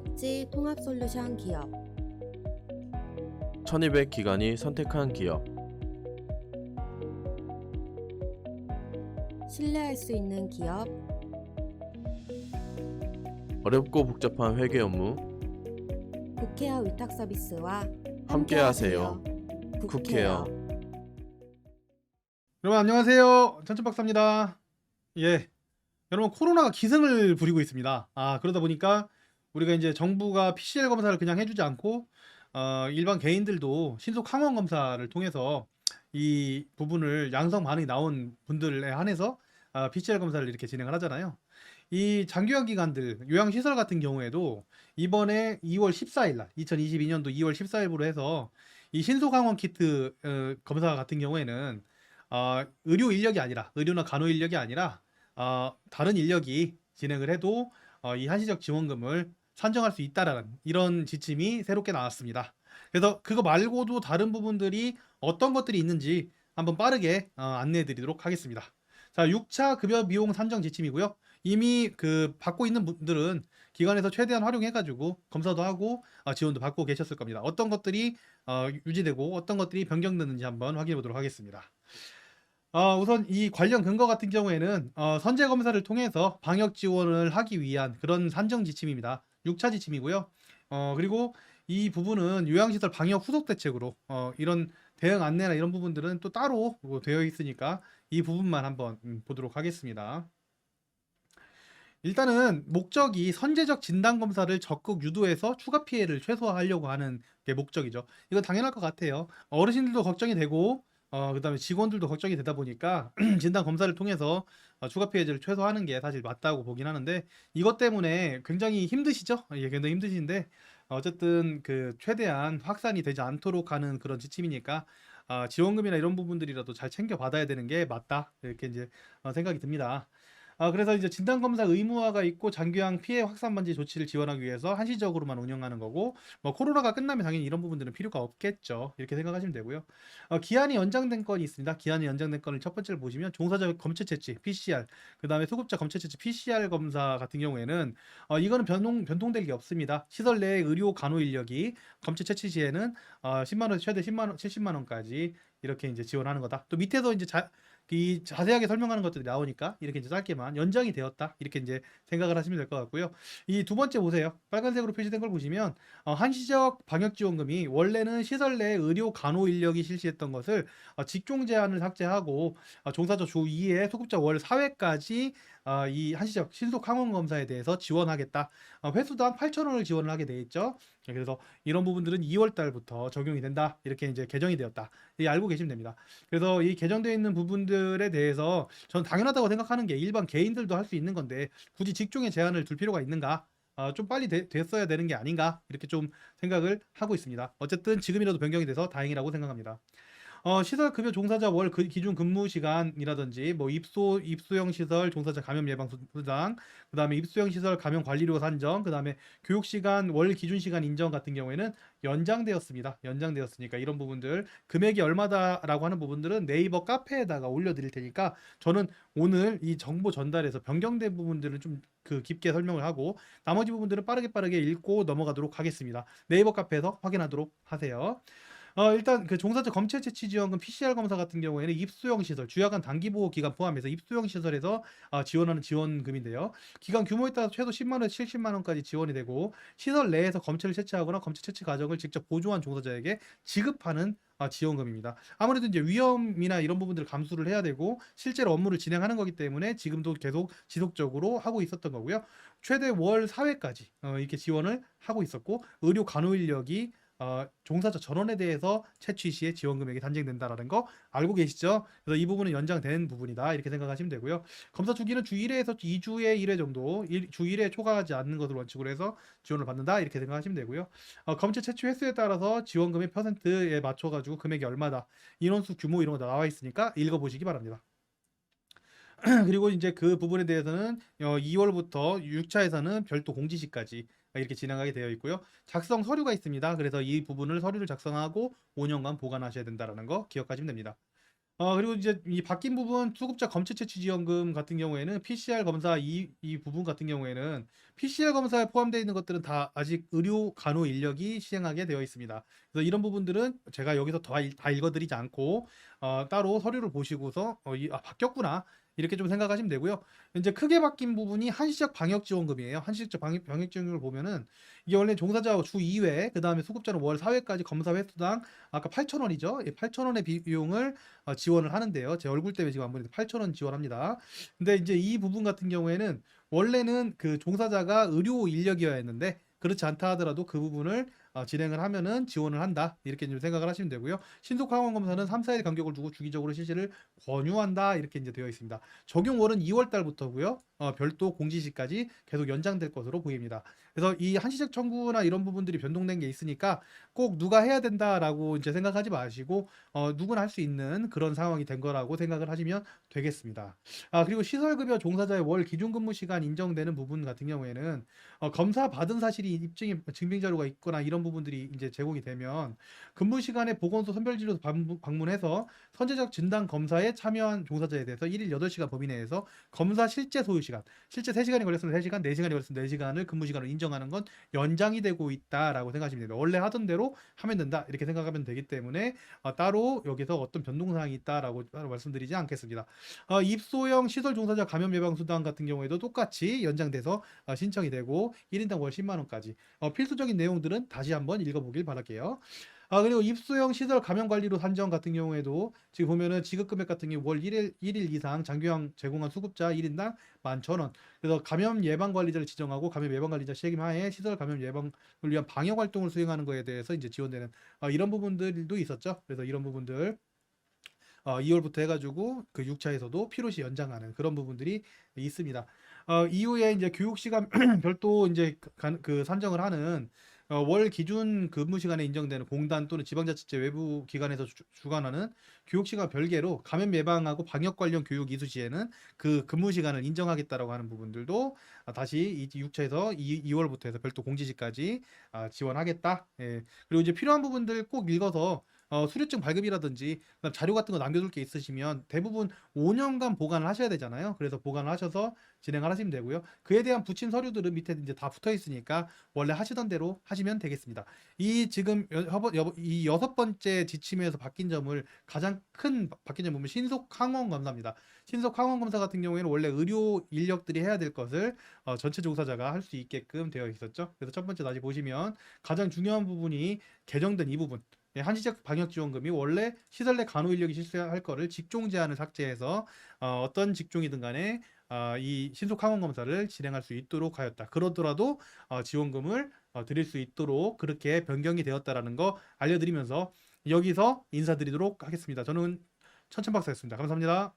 복지 통합 솔루션 기업 1200 기관이 선택한 기업. 신뢰할 수 있는 기업 어렵고 복잡한 회계 업무 국회어 위탁 서비스와 함께하세요. 국회어. 여러분 안녕하세요. 천천박사입니다. 예, 여러분 코로나가 기승을 부리고 있습니다. 그러다 보니까 우리가 이제 정부가 PCR 검사를 그냥 해주지 않고 일반 개인들도 신속 항원 검사를 통해서 이 부분을 양성 반응이 나온 분들에 한해서 PCR 검사를 이렇게 진행을 하잖아요. 이 장기화 기관들, 요양시설 같은 경우에도 이번에 2월 14일 날 2022년도 2월 14일부로 해서 이 신속 항원 키트 검사 같은 경우에는 의료 인력이 아니라 의료나 간호 인력이 아니라 다른 인력이 진행을 해도 이 한시적 지원금을 산정할 수 있다라는 이런 지침이 새롭게 나왔습니다. 그래서 그거 말고도 다른 부분들이 어떤 것들이 있는지 한번 빠르게 안내해 드리도록 하겠습니다. 자, 6차 급여 비용 산정 지침이고요. 이미 받고 있는 분들은 기관에서 최대한 활용해 가지고 검사도 하고 지원도 받고 계셨을 겁니다. 어떤 것들이 유지되고 어떤 것들이 변경되는지 한번 확인해 보도록 하겠습니다. 우선 이 관련 근거 같은 경우에는 선제 검사를 통해서 방역 지원을 하기 위한 그런 산정 지침입니다. 6차 지침이고요. 그리고 이 부분은 요양시설 방역 후속 대책으로 이런 대응 안내나 이런 부분들은 또 따로 되어 있으니까 이 부분만 한번 보도록 하겠습니다. 일단은 목적이 선제적 진단 검사를 적극 유도해서 추가 피해를 최소화하려고 하는 게 목적이죠. 이건 당연할 것 같아요. 어르신들도 걱정이 되고 그다음에 직원들도 걱정이 되다 보니까 진단 검사를 통해서 추가 피해를 최소화하는 게 사실 맞다고 보긴 하는데 이것 때문에 굉장히 힘드시죠? 예, 굉장히 힘드신데 어쨌든 최대한 확산이 되지 않도록 하는 그런 지침이니까 지원금이나 이런 부분들이라도 잘 챙겨 받아야 되는 게 맞다 이렇게 이제 생각이 듭니다. 그래서 이제 진단검사 의무화가 있고 장기화 피해 확산 방지 조치를 지원하기 위해서 한시적으로만 운영하는 거고 뭐 코로나가 끝나면 당연히 이런 부분들은 필요가 없겠죠. 이렇게 생각하시면 되고요. 기한이 연장된 건이 있습니다. 기한이 연장된 건을 첫 번째로 보시면 종사자 검체 채취 PCR, 그다음에 소급자 검체 채취 PCR 검사 같은 경우에는 이거는 변동될 게 없습니다. 시설 내 의료 간호 인력이 검체 채취 시에는 10만 원 최대 10만 원, 70만 원까지 이렇게 이제 지원하는 거다. 또 밑에서 이제 이 자세하게 설명하는 것들이 나오니까 이렇게 이제 짧게만 연장이 되었다 이렇게 이제 생각을 하시면 될 것 같고요. 이 두 번째 보세요. 빨간색으로 표시된 걸 보시면 한시적 방역지원금이 원래는 시설 내 의료 간호 인력이 실시했던 것을 직종 제한을 삭제하고 종사자 주 2회 소급자 월 4회까지 이 한시적 신속 항원 검사에 대해서 지원하겠다. 회수당 8,000원을 지원을 하게 돼 있죠. 그래서 이런 부분들은 2월 달부터 적용이 된다. 이렇게 이제 개정이 되었다. 알고 계시면 됩니다. 그래서 이 개정되어 있는 부분들에 대해서 저는 당연하다고 생각하는 게 일반 개인들도 할 수 있는 건데 굳이 직종에 제한을 둘 필요가 있는가? 좀 빨리 됐어야 되는 게 아닌가? 이렇게 좀 생각을 하고 있습니다. 어쨌든 지금이라도 변경이 돼서 다행이라고 생각합니다. 시설 급여 종사자 월 기준 근무 시간이라든지 뭐 입소형 시설 종사자 감염 예방 수당, 그다음에 입소형 시설 감염 관리료 산정, 그다음에 교육 시간 월 기준 시간 인정 같은 경우에는 연장되었습니다. 연장되었으니까 이런 부분들 금액이 얼마다라고 하는 부분들은 네이버 카페에다가 올려드릴 테니까 저는 오늘 이 정보 전달에서 변경된 부분들을 좀 깊게 설명을 하고 나머지 부분들은 빠르게 읽고 넘어가도록 하겠습니다. 네이버 카페에서 확인하도록 하세요. 일단 종사자 검체 채취 지원금 PCR 검사 같은 경우에는 입소형 시설, 주야간 단기 보호 기간 포함해서 입소형 시설에서 지원하는 지원금인데요. 기간 규모에 따라서 최소 10만 원에서 70만 원까지 지원이 되고 시설 내에서 검체를 채취하거나 검체 채취 과정을 직접 보조한 종사자에게 지급하는 지원금입니다. 아무래도 이제 위험이나 이런 부분들을 감수를 해야 되고 실제로 업무를 진행하는 거기 때문에 지금도 계속 지속적으로 하고 있었던 거고요. 최대 월 4회까지 이렇게 지원을 하고 있었고 의료 간호 인력이 종사자 전원에 대해서 채취 시에 지원 금액이 산정된다라는 거 알고 계시죠? 그래서 이 부분은 연장된 부분이다 이렇게 생각하시면 되고요. 검사 주기는 주 1회에서 2주에 1회 정도 주 1회 초과하지 않는 것을 원칙으로 해서 지원을 받는다 이렇게 생각하시면 되고요. 검체 채취 횟수에 따라서 지원금의 퍼센트에 맞춰가지고 금액이 얼마다 인원수 규모 이런 거 나와 있으니까 읽어보시기 바랍니다. 그리고 이제 그 부분에 대해서는 2월부터 6차에서는 별도 공지시까지 이렇게 진행하게 되어 있고요. 작성 서류가 있습니다. 그래서 이 부분을 서류를 작성하고 5년간 보관하셔야 된다는 거 기억하시면 됩니다. 그리고 이제 이 바뀐 부분 수급자 검체 채취 지원금 같은 경우에는 PCR 검사 이 부분 같은 경우에는 PCR 검사에 포함되어 있는 것들은 다 아직 의료 간호 인력이 시행하게 되어 있습니다. 그래서 이런 부분들은 제가 여기서 다 읽어드리지 않고 따로 서류를 보시고서 바뀌었구나 이렇게 좀 생각하시면 되고요. 이제 크게 바뀐 부분이 한시적 방역 지원금이에요. 한시적 방역 지원금을 보면은 이게 원래 종사자 주 2회, 그 다음에 수급자는 월 4회까지 검사 횟수당 아까 8,000원이죠. 8,000원의 비용을 지원을 하는데요. 제 얼굴 때문에 지금 안 보이는데 8,000원 지원합니다. 근데 이제 이 부분 같은 경우에는 원래는 그 종사자가 의료 인력이어야 했는데 그렇지 않다 하더라도 그 부분을 진행을 하면은 지원을 한다. 이렇게 좀 생각을 하시면 되고요. 신속 항원 검사는 3, 4일 간격을 두고 주기적으로 실시를 권유한다. 이렇게 이제 되어 있습니다. 적용월은 2월 달부터고요. 별도 공지시까지 계속 연장될 것으로 보입니다. 그래서 이 한시적 청구나 이런 부분들이 변동된 게 있으니까 꼭 누가 해야 된다라고 이제 생각하지 마시고 누구나 할 수 있는 그런 상황이 된 거라고 생각을 하시면 되겠습니다. 그리고 시설급여 종사자의 월 기준근무 시간 인정되는 부분 같은 경우에는 검사 받은 사실이 입증이 증빙 자료가 있거나 이런 부분들이 이제 제공이 되면 근무 시간에 보건소 선별진료소 방문해서 선제적 진단 검사에 참여한 종사자에 대해서 1일 8시간 범위 내에서 검사 실제 소요 시간, 실제 3시간이 걸렸으면 3시간, 4시간이 걸렸으면 4시간을 근무 시간으로 인정하는 건 연장이 되고 있다라고 생각하시면 됩니다. 원래 하던 대로 하면 된다 이렇게 생각하면 되기 때문에 따로 여기서 어떤 변동사항이 있다라고 따로 말씀드리지 않겠습니다. 입소형 시설 종사자 감염 예방 수당 같은 경우에도 똑같이 연장돼서 신청이 되고 1인당 월 10만 원까지 필수적인 내용들은 다시 한번 읽어보길 바랄게요. 그리고 입소형 시설 감염 관리로 산정 같은 경우에도 지금 보면은 지급 금액 같은 경우 월 1일 이상 장기요양 제공한 수급자 1인당 11,000원. 그래서 감염 예방 관리자를 지정하고 감염 예방 관리자 책임 하에 시설 감염 예방을 위한 방역 활동을 수행하는 거에 대해서 이제 지원되는 이런 부분들도 있었죠. 그래서 이런 부분들 2월부터 해가지고 그 6차에서도 필요시 연장하는 그런 부분들이 있습니다. 이후에 이제 교육 시간 별도 이제 그 산정을 하는 월 기준 근무 시간에 인정되는 공단 또는 지방자치제 외부 기관에서 주관하는 교육 시간 별개로 감염 예방하고 방역 관련 교육 이수 시에는 그 근무 시간을 인정하겠다라고 하는 부분들도 다시 이 6차에서 2월부터 해서 별도 공지시까지 지원하겠다. 예. 그리고 이제 필요한 부분들 꼭 읽어서 수료증 발급이라든지 그다음 자료 같은 거 남겨둘 게 있으시면 대부분 5년간 보관을 하셔야 되잖아요. 그래서 보관을 하셔서 진행을 하시면 되고요. 그에 대한 붙인 서류들은 밑에 이제 다 붙어 있으니까 원래 하시던 대로 하시면 되겠습니다. 이 지금 이 6번째 지침에서 바뀐 점을 가장 큰 바뀐 점 보면 신속 항원 검사입니다. 신속 항원 검사 같은 경우에는 원래 의료 인력들이 해야 될 것을 전체 종사자가 할 수 있게끔 되어 있었죠. 그래서 첫 번째 다시 보시면 가장 중요한 부분이 개정된 이 부분. 한시적 방역 지원금이 원래 시설 내 간호 인력이 실시할 거를 직종 제한을 삭제해서 어떤 직종이든 간에 이 신속 항원 검사를 진행할 수 있도록 하였다. 그러더라도 지원금을 드릴 수 있도록 그렇게 변경이 되었다라는 거 알려드리면서 여기서 인사드리도록 하겠습니다. 저는 천천박사였습니다. 감사합니다.